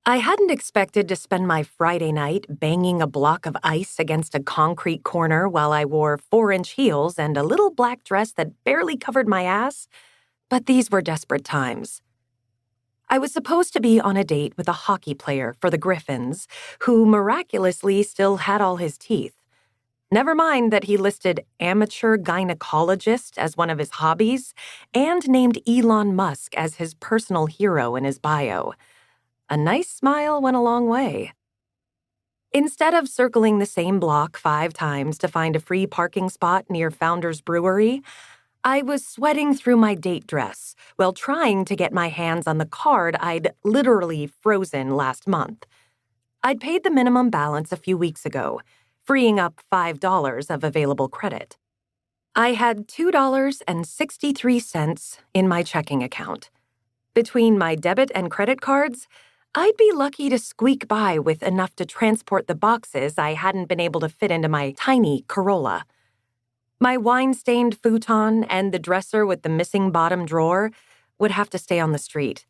I hadn't expected to spend my Friday night banging a block of ice against a concrete corner while I wore 4-inch heels and a little black dress that barely covered my ass, but these were desperate times. I was supposed to be on a date with a hockey player for the Griffins, who miraculously still had all his teeth. Never mind that he listed amateur gynecologist as one of his hobbies and named Elon Musk as his personal hero in his bio. A nice smile went a long way. Instead of circling the same block 5 times to find a free parking spot near Founders Brewery, I was sweating through my date dress while trying to get my hands on the card I'd literally frozen last month. I'd paid the minimum balance a few weeks ago, freeing up $5 of available credit. I had $2.63 in my checking account. Between my debit and credit cards, I'd be lucky to squeak by with enough to transport the boxes I hadn't been able to fit into my tiny Corolla. My wine-stained futon and the dresser with the missing bottom drawer would have to stay on the street.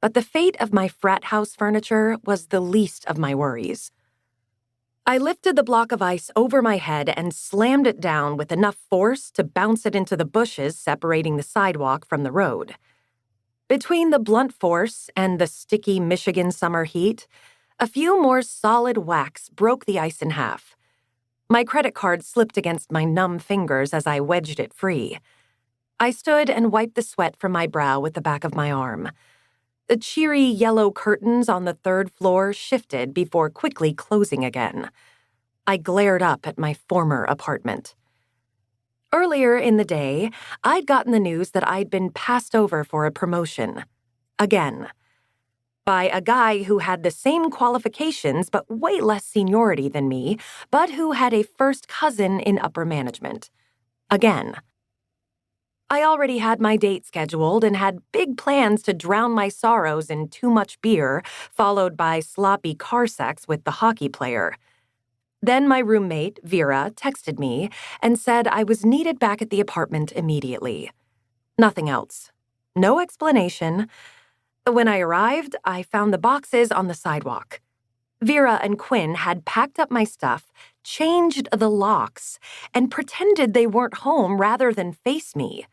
But the fate of my frat house furniture was the least of my worries. I lifted the block of ice over my head and slammed it down with enough force to bounce it into the bushes separating the sidewalk from the road. Between the blunt force and the sticky Michigan summer heat, a few more solid whacks broke the ice in half. My credit card slipped against my numb fingers as I wedged it free. I stood and wiped the sweat from my brow with the back of my arm. The cheery yellow curtains on the 3rd floor shifted before quickly closing again. I glared up at my former apartment. Earlier in the day, I'd gotten the news that I'd been passed over for a promotion. Again. By a guy who had the same qualifications but way less seniority than me, but who had a first cousin in upper management. Again. I already had my date scheduled and had big plans to drown my sorrows in too much beer, followed by sloppy car sex with the hockey player. Then my roommate, Vera, texted me and said I was needed back at the apartment immediately. Nothing else. No explanation. When I arrived, I found the boxes on the sidewalk. Vera and Quinn had packed up my stuff, changed the locks, and pretended they weren't home rather than face me.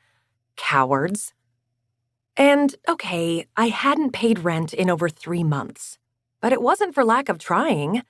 Cowards. And, okay, I hadn't paid rent in over 3 months. But it wasn't for lack of trying.